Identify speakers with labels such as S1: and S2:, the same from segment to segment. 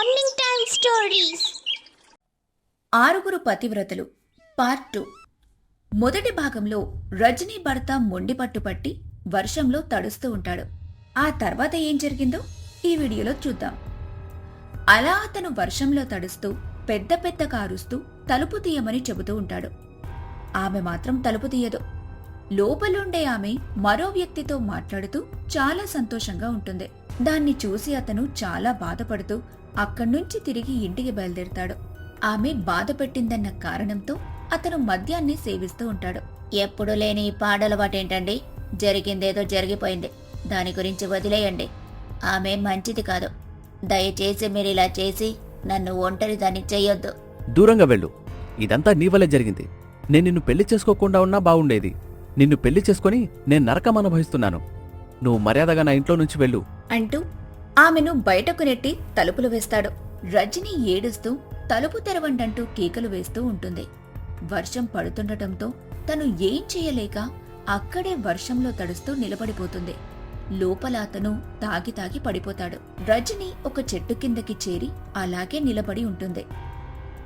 S1: Morning time stories.
S2: ఆరుగురు పతివ్రతలు part 2. మొదటి భాగంలో రజనీ భర్త మొండి పట్టుపట్టి వర్షంలో తడుస్తూ ఉంటాడు. ఆ తర్వాత ఏం జరిగిందో ఈ వీడియోలో చూద్దాం. అలా అతను వర్షంలో తడుస్తూ పెద్ద పెద్ద కారుస్తూ తలుపు తీయమని చెబుతూ ఉంటాడు. ఆమె మాత్రం తలుపు తీయదు. లోపలుండే ఆమె మరో వ్యక్తితో మాట్లాడుతూ చాలా సంతోషంగా ఉంటుంది. దాన్ని చూసి అతను చాలా బాధపడుతూ అక్కడ్నుంచి తిరిగి ఇంటికి బయలుదేరతాడు. ఆమె బాధ పెట్టిందన్న కారణంతో అతను మద్యాన్ని సేవిస్తూ ఉంటాడు. ఎప్పుడు లేని ఈ పాడలవాటేంటండి? జరిగిందేదో జరిగిపోయింది, దాని గురించి వదిలేయండి. ఆమె మంచిది కాదు. దయచేసి మీరిలా చేసి నన్ను ఒంటరిదాన్ని చెయ్యొద్దు.
S3: దూరంగా వెళ్ళు. ఇదంతా నీ వల్లే జరిగింది. నేను నిన్ను పెళ్లి చేసుకోకుండా ఉన్నా బావుండేది. నిన్ను పెళ్లి చేసుకుని నేను నరకం అనుభవిస్తున్నాను. నువ్వు మర్యాదగా నా ఇంట్లో నుంచి వెళ్ళు
S2: అంటూ ఆమెను బయటకు నెట్టి తలుపులు వేస్తాడు. రజని ఏడుస్తూ తలుపు తెరవండంటూ కేకలు వేస్తూ ఉంటుంది. వర్షం పడుతుండటంతో తను ఏం చేయలేక అక్కడే వర్షంలో తడుస్తూ నిలబడిపోతుంది. లోపల అతను తాగి తాగి పడిపోతాడు. రజని ఒక చెట్టు కిందకి చేరి అలాగే నిలబడి ఉంటుంది.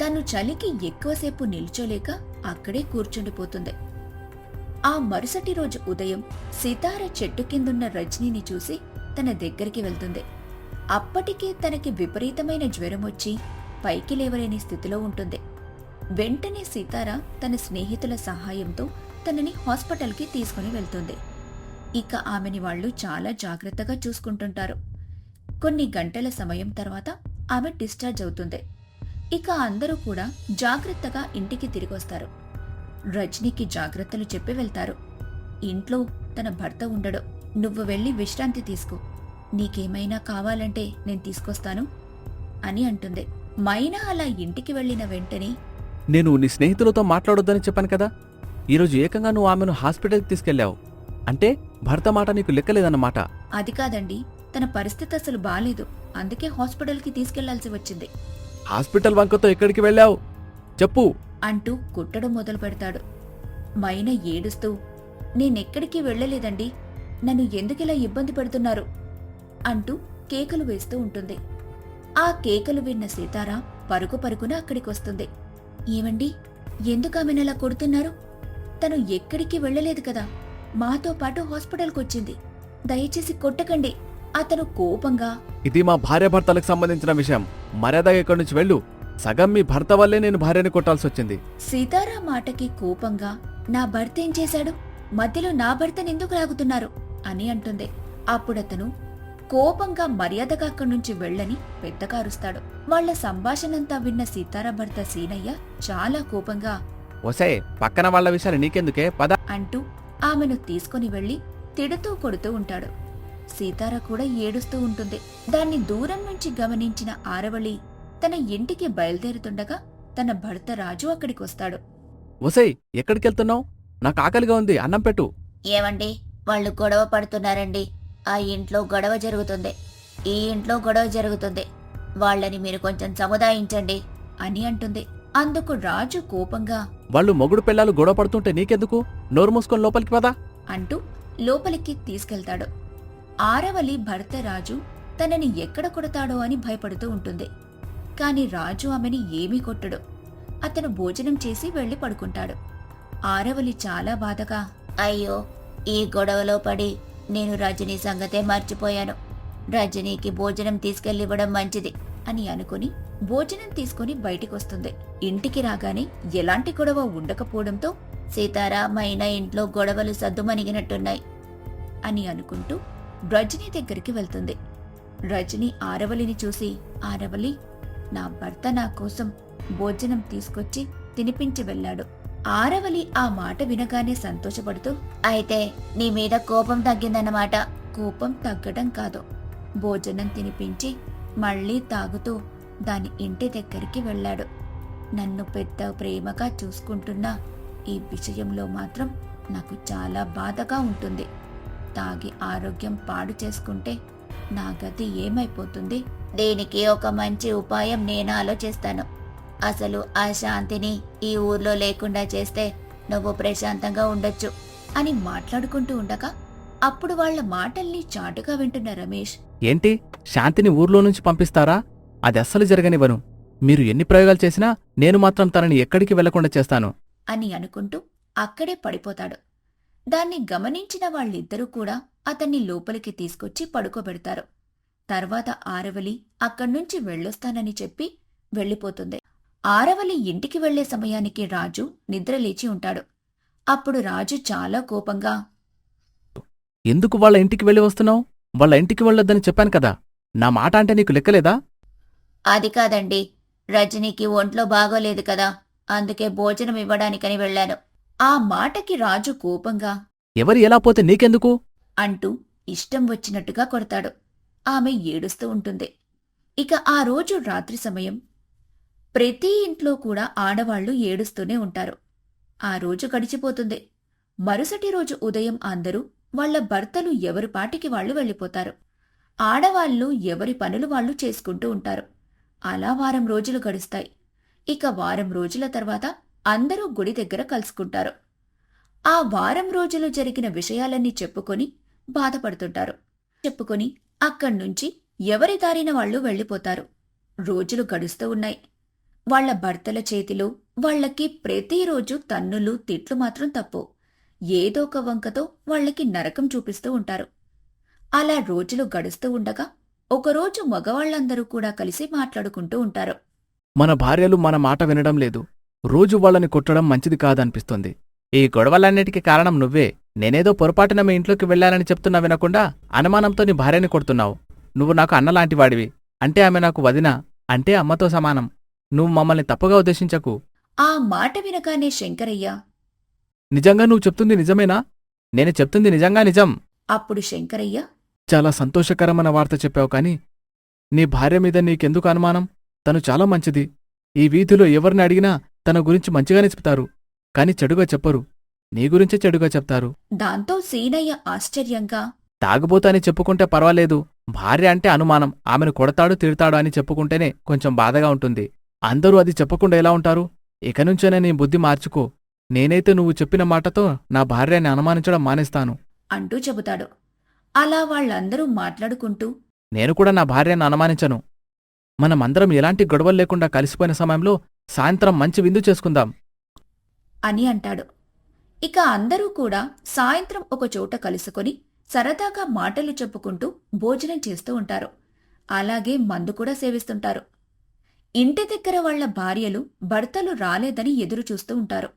S2: తను చలికి ఎక్కువసేపు నిల్చోలేక అక్కడే కూర్చుండిపోతుంది. ఆ మరుసటి రోజు ఉదయం సితార చెట్టు కిందున్న రజనీని చూసి తన దగ్గరికి వెళ్తుంది. అప్పటికే తనకి విపరీతమైన జ్వరం వచ్చి పైకి లేవలేని స్థితిలో ఉంటుంది. వెంటనే సితార తన స్నేహితుల సహాయంతో తనని హాస్పిటల్కి తీసుకుని వెళ్తుంది. ఇక ఆమెని వాళ్ళు చాలా జాగ్రత్తగా చూసుకుంటుంటారు. కొన్ని గంటల సమయం తర్వాత ఆమె డిశ్చార్జ్ అవుతుంది. ఇక అందరూ కూడా జాగ్రత్తగా ఇంటికి తిరిగొస్తారు. రజనీకి జాగ్రత్తలు చెప్పి వెళ్తారు. ఇంట్లో తన భర్త ఉండడు. నువ్వు వెళ్ళి విశ్రాంతి తీసుకో, నీకేమైనా కావాలంటే నేను తీసుకొస్తాను అని అంటుంది. మైనా అలా ఇంటికి వెళ్లిన వెంటనే,
S3: నేను నీ స్నేహితులతో మాట్లాడొద్దని చెప్పాను కదా. ఈరోజు ఏకంగా నువ్వు ఆమెను హాస్పిటల్కి తీసుకెళ్లావు అంటే భర్త మాట నీకు లెక్కలేదన్నమాట.
S2: అది కాదండి, తన పరిస్థితి అసలు బాలేదు, అందుకే హాస్పిటల్కి తీసుకెళ్లాల్సి వచ్చింది
S3: హాస్పిటల్ వంకతో ఎక్కడికి వెళ్ళావు చెప్పు
S2: అంటూ కుట్టడం మొదలు పెడతాడు. మైనా ఏడుస్తూ, నేనెక్కడికి వెళ్లలేదండి, నన్ను ఎందుకిలా ఇబ్బంది పెడుతున్నారు అంటూ కేకలు వేస్తూ ఉంటుంది. ఆ కేకలు విన్న సీతార పరుగు పరుగున అక్కడికొస్తుంది. ఏమండి, ఎందుకామెనలా కొడుతున్నారు? తను ఎక్కడికి వెళ్లలేదు కదా, మాతో పాటు హాస్పిటల్కొచ్చింది, దయచేసి కొట్టకండి. అతను కోపంగా,
S3: ఇది మా భార్యాభర్తలకు సంబంధించిన విషయం, మర్యాదగా ఇక్కడి నుంచి వెళ్ళు. సగం మీ భర్త వల్లే నేను భార్యని కొట్టాల్సి వచ్చింది.
S2: సీతారా మాటకి కోపంగా, నా భర్త ఏం చేశాడు? మధ్యలో నా భర్తనెందుకు లాగుతున్నారు అని అంటుంది. అప్పుడతను కోపంగా మర్యాదగా అక్కడి నుంచి వెళ్ళని పెద్దగా అరుస్తాడు. వాళ్ల సంభాషణంతా విన్న సీతారా భర్త సీనయ్య చాలా కోపంగా,
S3: ఒసే, పక్కన వాళ్ల విషయాలు నీకెందుకే, పద
S2: అంటూ ఆమెను తీసుకుని వెళ్లి తిడుతూ కొడుతూ ఉంటాడు. సీతారా కూడా ఏడుస్తూ ఉంటుంది. దాన్ని దూరం నుంచి గమనించిన ఆరవళి తన ఇంటికి బయలుదేరుతుండగా తన భర్త రాజు అక్కడికొస్తాడు.
S3: ఒసే, ఎక్కడికెళ్తున్నావు? నాకు ఆకలిగా ఉంది, అన్నం పెట్టు.
S2: ఏవండి, వాళ్ళు గొడవ పడుతున్నారండి. ఆ ఇంట్లో గొడవ జరుగుతుంది, ఈ ఇంట్లో గొడవ జరుగుతుంది, వాళ్ళని మీరు కొంచెం సముదాయించండి అని అంటుంది. అందుకు రాజు కోపంగా,
S3: వాళ్ళు మొగుడు పిల్లలు గొడవ పడుతుంటే నీకెందుకు? నోరు మూసుకొని లోపలికి పదా
S2: అంటూ లోపలికి తీసుకెళ్తాడు. ఆరవలి భర్త రాజు తనని ఎక్కడ కొడతాడో అని భయపడుతూ ఉంటుంది. కాని రాజు ఆమెని ఏమీ కొట్టడు. అతను భోజనం చేసి వెళ్లి పడుకుంటాడు. ఆరవలి చాలా బాధగా, అయ్యో, ఈ గొడవలో పడి నేను రజనీ సంగతే మర్చిపోయాను. రజనీకి భోజనం తీసుకెళ్లివ్వడం మంచిది అని అనుకుని భోజనం తీసుకుని బయటికొస్తుంది. ఇంటికి రాగానే ఎలాంటి గొడవ ఉండకపోవడంతో సీతారామైన ఇంట్లో గొడవలు సద్దుమణిగినట్టున్నాయి అని అనుకుంటూ రజనీ దగ్గరికి వెళ్తుంది. రజనీ ఆరవలిని చూసి, ఆరవలి, నా భర్త నా కోసం భోజనం తీసుకొచ్చి తినిపించి వెళ్ళాడు. ఆరవలి ఆ మాట వినగానే సంతోషపడుతూ, అయితే నీ మీద కోపం తగ్గిందన్నమాట. కోపం తగ్గడం కాదు, భోజనం తినిపించి మళ్లీ తాగుతూ దాని ఇంటి దగ్గరికి వెళ్ళాడు. నన్ను పెద్ద ప్రేమగా చూసుకుంటున్నా ఈ విషయంలో మాత్రం నాకు చాలా బాధగా ఉంటుంది. తాగి ఆరోగ్యం పాడు చేసుకుంటే నా గతి ఏమైపోతుంది? దీనికి ఒక మంచి ఉపాయం నేను ఆలోచిస్తాను. అసలు ఆ శాంతిని ఈ ఊర్లో లేకుండా చేస్తే నువ్వు ప్రశాంతంగా ఉండొచ్చు అని మాట్లాడుకుంటూ ఉండగా అప్పుడు వాళ్ల మాటల్ని చాటుగా వింటున్న రమేష్,
S3: ఏంటి, శాంతిని ఊర్లో నుంచి పంపిస్తారా? అది అస్సలు జరగనివ్వను. మీరు ఎన్ని ప్రయోగాలు చేసినా నేను మాత్రం తనని ఎక్కడికి వెళ్లకుండా చేస్తాను.
S2: అని అనుకుంటూ అక్కడే పడిపోతాడు. దాన్ని గమనించిన వాళ్ళిద్దరూ కూడా అతన్ని లోపలికి తీసుకొచ్చి పడుకోబెడతారు. తర్వాత ఆరవలి అక్కడ్నుంచి వెళ్ళొస్తానని చెప్పి వెళ్ళిపోతుంది. ఆరవలి ఇంటికి వెళ్లే సమయానికి రాజు నిద్రలేచి ఉంటాడు. అప్పుడు రాజు చాలా కోపంగా,
S3: ఎందుకు వాళ్ళ ఇంటికి వెళ్ళి వస్తున్నావు? వాళ్ళ ఇంటికి వెళ్ళొద్దని చెప్పాను కదా. నా మాట అంటే నీకు లెక్కలేదా?
S2: అది కాదండి, రజనీకి ఒంట్లో బాగోలేదు కదా, అందుకే భోజనం ఇవ్వడానికని వెళ్లాను. ఆ మాటకి రాజు కోపంగా,
S3: ఎవరు ఎలా పోతే నీకెందుకు?
S2: అంటూ ఇష్టం వచ్చినట్టుగా కొడతాడు. ఆమె ఏడుస్తూ ఉంటుంది. ఇక ఆ రోజు రాత్రి సమయం ప్రతి ఇంట్లో కూడా ఆడవాళ్లు ఏడుస్తూనే ఉంటారు. ఆ రోజు గడిచిపోతుంది. మరుసటి రోజు ఉదయం అందరూ వాళ్ల భర్తలు ఎవరి పాటికి వాళ్లు వెళ్ళిపోతారు. ఆడవాళ్లు ఎవరి పనులు వాళ్లు చేసుకుంటూ ఉంటారు. అలా వారం రోజులు గడుస్తాయి. ఇక వారం రోజుల తర్వాత అందరూ గుడి దగ్గర కలుసుకుంటారు. ఆ వారం రోజులు జరిగిన విషయాలన్నీ చెప్పుకొని బాధపడుతుంటారు. చెప్పుకొని అక్కడ్నుంచి ఎవరి దారిన వాళ్లు వెళ్ళిపోతారు. రోజులు గడుస్తూ ఉన్నాయి. వాళ్ల భర్తల చేతిలో వాళ్లకి ప్రతిరోజు తన్నులు తిట్లు మాత్రం తప్పవు. ఏదో ఒక వంకతో వాళ్లకి నరకం చూపిస్తూ ఉంటారు. అలా రోజులు గడుస్తూ ఉండగా ఒకరోజు మగవాళ్లందరూ కూడా కలిసి మాట్లాడుకుంటూ ఉంటారు.
S3: మన భార్యలు మన మాట వినడం లేదు. రోజు వాళ్ళని కొట్టడం మంచిది కాదనిపిస్తుంది. ఈ గొడవలన్నిటికీ కారణం నువ్వే. నేనేదో పొరపాటున మీ ఇంట్లోకి వెళ్లాలని చెప్తున్నా వినకుండా అనుమానంతో నీ భార్యని కొడుతున్నావు. నువ్వు నాకు అన్నలాంటివాడివి. అంటే ఆమె నాకు వదిన, అంటే అమ్మతో సమానం. నువ్వు మమ్మల్ని తప్పుగా ఉద్దేశించకు.
S2: ఆ మాట వినగానే శంకరయ్య,
S3: నిజంగా నువ్వు చెప్తుంది నిజమేనా? నేను చెప్తుంది నిజంగా నిజం.
S2: అప్పుడు శంకరయ్య,
S3: చాలా సంతోషకరమైన వార్త చెప్పావు కాని నీ భార్య మీద నీకెందుకు అనుమానం? తను చాలా మంచిది. ఈ వీధిలో ఎవరిని అడిగినా తన గురించి మంచిగానే చెప్తారు. కాని చెడుగా చెప్పరు. నీ గురించే చెడుగా చెప్తారు.
S2: దాంతో సీనయ్య ఆశ్చర్యంగా,
S3: తాగుబోతు అని చెప్పుకుంటే పర్వాలేదు. భార్య అంటే అనుమానం. ఆమెను కొడతాడు తిడతాడు అని చెప్పుకుంటేనే కొంచెం బాధగా ఉంటుంది. అందరూ అది చెప్పకుండా ఎలా ఉంటారు? ఇక నుంచైనా నీ బుద్ధి మార్చుకో. నేనైతే నువ్వు చెప్పిన మాటతో నా భార్యని అనుమానించడం మానేస్తాను
S2: అంటూ చెబుతాడు. అలా వాళ్లందరూ మాట్లాడుకుంటూ,
S3: నేను కూడా నా భార్యను అనుమానించను. మనమందరం ఎలాంటి గొడవలు లేకుండా కలిసిపోయిన సమయంలో సాయంత్రం మంచి విందు చేసుకుందాం
S2: అని అంటాడు. ఇక అందరూ కూడా సాయంత్రం ఒక చోట కలుసుకొని సరదాగా మాటలు చెప్పుకుంటూ భోజనం చేస్తూ ఉంటారు. అలాగే మందు కూడా సేవిస్తుంటారు. ఇంటి దగ్గర వాళ్ల భార్యలు భర్తలు రాలేదని ఎదురుచూస్తూ ఉంటారు.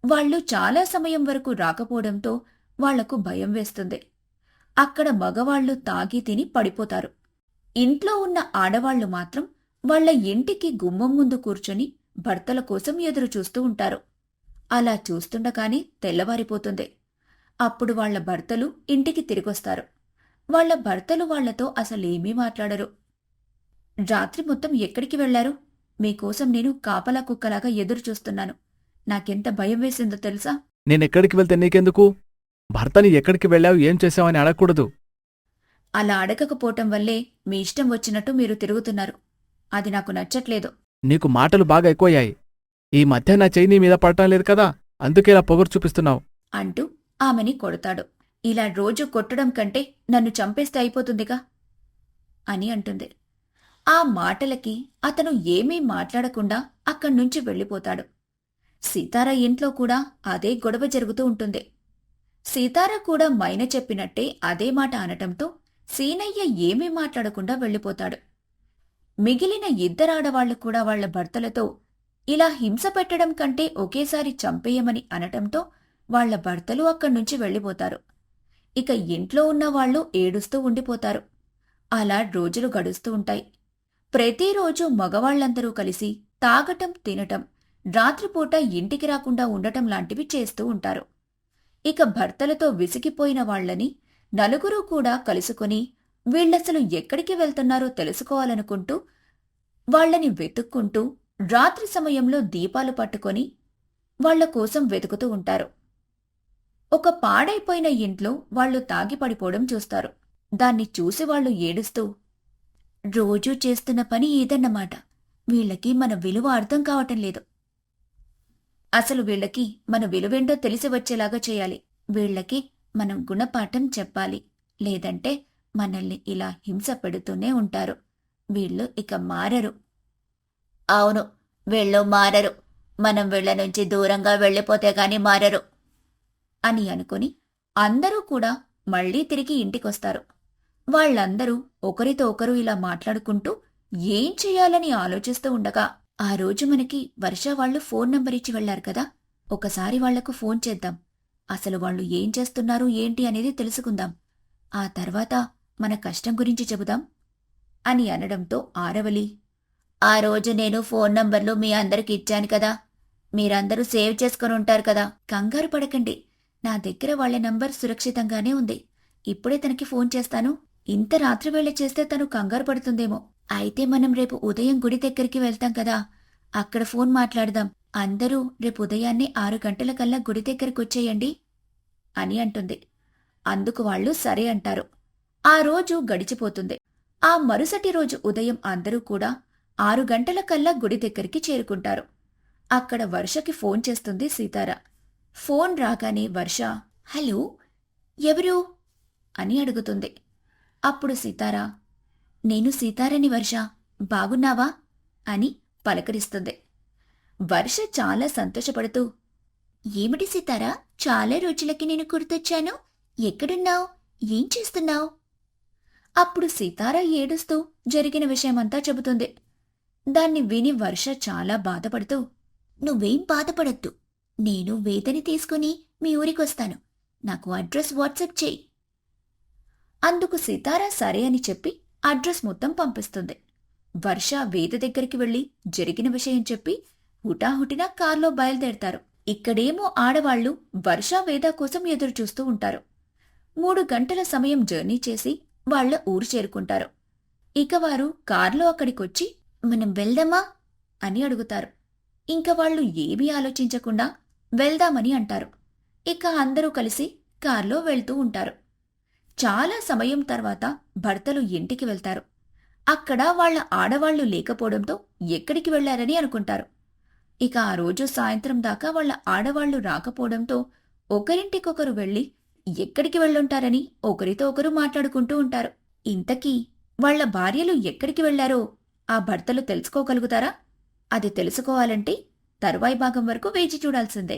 S2: వాళ్లు చాలా సమయం వరకు రాకపోవడంతో వాళ్లకు భయం వేస్తుంది. అక్కడ మగవాళ్లు తాగి తిని పడిపోతారు. ఇంట్లో ఉన్న ఆడవాళ్లు మాత్రం వాళ్ల ఇంటికి గుమ్మం ముందు కూర్చొని భర్తల కోసం ఎదురుచూస్తూ ఉంటారు. అలా చూస్తుండగానే తెల్లవారిపోతుంది. అప్పుడు వాళ్ల భర్తలు ఇంటికి తిరిగొస్తారు. వాళ్ల భర్తలు వాళ్లతో అసలేమీ మాట్లాడరు. రాత్రి మొత్తం ఎక్కడికి వెళ్లారు? మీకోసం నేను కాపలా కుక్కలాగా ఎదురుచూస్తున్నాను. నాకెంత భయం వేసిందో తెలుసా?
S3: నేనెక్కడికి వెళ్తే నీకెందుకు? భర్తని ఎక్కడికి వెళ్ళావు, ఏం చేశావని అడగకూడదు.
S2: అలా అడగకపోవటం వల్లే మీ ఇష్టం వచ్చినట్టు మీరు తిరుగుతున్నారు. అది నాకు నచ్చట్లేదు.
S3: నీకు మాటలు బాగా ఎక్కువయ్యాయి. ఈ మధ్య నా చెయ్యి నీ మీద పడటం లేదు కదా, అందుకే ఇలా పొగరు చూపిస్తున్నావు
S2: అంటూ ఆమెని కొడతాడు. ఇలా రోజు కొట్టడం కంటే నన్ను చంపేస్తే అయిపోతుందిగా అని అంటుంది. ఆ మాటలకి అతను ఏమీ మాట్లాడకుండా అక్కడ్నుంచి వెళ్ళిపోతాడు. సీతార ఇంట్లో కూడా అదే గొడవ జరుగుతూ ఉంటుంది. సీతార కూడా మైన చెప్పినట్టే అదే మాట అనటంతో సీనయ్య ఏమీ మాట్లాడకుండా వెళ్ళిపోతాడు. మిగిలిన ఇద్దరాడవాళ్లు కూడా వాళ్ల భర్తలతో ఇలా హింస పెట్టడం కంటే ఒకేసారి చంపేయమని అనటంతో వాళ్ల భర్తలు అక్కడ్నుంచి వెళ్ళిపోతారు. ఇక ఇంట్లో ఉన్నవాళ్లు ఏడుస్తూ ఉండిపోతారు. అలా రోజులు గడుస్తూ ఉంటాయి. ప్రతిరోజు మగవాళ్లందరూ కలిసి తాగటం, తినటం, రాత్రిపూట ఇంటికి రాకుండా ఉండటం లాంటివి చేస్తూ ఉంటారు. ఇక భర్తలతో విసిగిపోయిన వాళ్లని నలుగురూ కూడా కలుసుకుని వీళ్లసలు ఎక్కడికి వెళ్తున్నారో తెలుసుకోవాలనుకుంటూ వాళ్లని వెతుక్కుంటూ రాత్రి సమయంలో దీపాలు పట్టుకొని వాళ్ల కోసం వెతుకుతూ ఉంటారు. ఒక పాడైపోయిన ఇంట్లో వాళ్లు తాగిపడిపోవడం చూస్తారు. దాన్ని చూసి వాళ్లు ఏడుస్తూ, రోజూ చేస్తున్న పని ఏదన్నమాట. వీళ్లకి మన విలువ అర్థం కావటం లేదు. అసలు వీళ్లకి మన విలువేంటో తెలిసి వచ్చేలాగా చేయాలి. వీళ్లకి మనం గుణపాఠం చెప్పాలి. లేదంటే మనల్ని ఇలా హింస పెడుతూనే ఉంటారు వీళ్ళు ఇక మారరు. అవును, వీళ్ళు మారరు. మనం వీళ్ళ నుంచి దూరంగా వెళ్ళిపోతే గాని మారరు అని అనుకుని అందరూ కూడా మళ్ళీ తిరిగి ఇంటికొస్తారు. వాళ్ళందరూ ఒకరితో ఒకరు ఇలా మాట్లాడుకుంటూ ఏం చెయ్యాలని ఆలోచిస్తూ ఉండగా ఆ రోజు మనకి వర్ష వాళ్ళు ఫోన్ నంబర్ ఇచ్చి వెళ్లారు కదా, ఒకసారి వాళ్లకు ఫోన్ చేద్దాం. అసలు వాళ్ళు ఏం చేస్తున్నారు ఏంటి అనేది తెలుసుకుందాం. ఆ తర్వాత మన కష్టం గురించి చెబుదాం అని అనడంతో ఆరవలి, ఆ రోజు నేను ఫోన్ నంబర్లు మీ అందరికి ఇచ్చాను కదా, మీరందరూ సేవ్ చేసుకుని ఉంటారు కదా. కంగారు పడకండి, నా దగ్గర వాళ్ల నంబర్ సురక్షితంగానే ఉంది. ఇప్పుడే తనకి ఫోన్ చేస్తాను. ఇంత రాత్రివేళ చేస్తే తను కంగారు పడుతుందేమో. అయితే మనం రేపు ఉదయం గుడి దగ్గరికి వెళ్తాం కదా, అక్కడ ఫోన్ మాట్లాడదాం. అందరూ రేపు ఉదయాన్నే 6 గంటలకల్లా గుడి దగ్గరకొచ్చేయండి అని అంటుంది. అందుకు వాళ్ళు సరే అంటారు. ఆ రోజు గడిచిపోతుంది. ఆ మరుసటి రోజు ఉదయం అందరూ కూడా 6 గంటలకల్లా గుడి దగ్గరికి చేరుకుంటారు. అక్కడ వర్షకి ఫోన్ చేస్తుంది సీతార. ఫోన్ రాగానే వర్ష, హలో, ఎవరు అని అడుగుతుంది. అప్పుడు సీతారా, నేను సీతారని వర్ష, బాగున్నావా అని పలకరిస్తుంది. వర్ష చాలా సంతోషపడుతూ, ఏమిటి సీతారా, చాలా రోజులకి నేను గుర్తొచ్చాను. ఎక్కడున్నావు, ఏం చేస్తున్నావు? అప్పుడు సీతారా ఏడుస్తూ జరిగిన విషయమంతా చెబుతుంది. దాన్ని విని వర్ష చాలా బాధపడుతూ, నువ్వేం బాధపడద్దు, నేను వేదని తీసుకుని మీ ఊరికొస్తాను. నాకు అడ్రస్ వాట్సాప్ చేయి. అందుకు సీతారా సరే అని చెప్పి అడ్రస్ మొత్తం పంపిస్తుంది. వర్ష వేద దగ్గరికి వెళ్లి జరిగిన విషయం చెప్పి హుటాహుటిన కార్లో బయలుదేరతారు. ఇక్కడేమో ఆడవాళ్లు వర్ష వేద కోసం ఎదురుచూస్తూ ఉంటారు. 3 గంటల సమయం జర్నీ చేసి వాళ్ల ఊరు చేరుకుంటారు. ఇక వారు కార్లో అక్కడికొచ్చి మనం వెళ్దామా అని అడుగుతారు. ఇంక వాళ్లు ఏమీ ఆలోచించకుండా వెళ్దామని అంటారు. ఇక అందరూ కలిసి కార్లో వెళ్తూ ఉంటారు. చాలా సమయం తర్వాత భర్తలు ఇంటికి వెళ్తారు. అక్కడ వాళ్ల ఆడవాళ్లు లేకపోవడంతో ఎక్కడికి వెళ్లారని అనుకుంటారు. ఇక ఆ రోజు సాయంత్రం దాకా వాళ్ల ఆడవాళ్లు రాకపోవడంతో ఒకరింటికొకరు వెళ్లి ఎక్కడికి వెళ్ళుంటారని ఒకరితో ఒకరు మాట్లాడుకుంటూ ఉంటారు. ఇంతకీ వాళ్ల భార్యలు ఎక్కడికి వెళ్లారో ఆ భర్తలు తెలుసుకోగలుగుతారా? అది తెలుసుకోవాలంటే తరువాయి భాగం వరకు వేచి చూడాల్సిందే.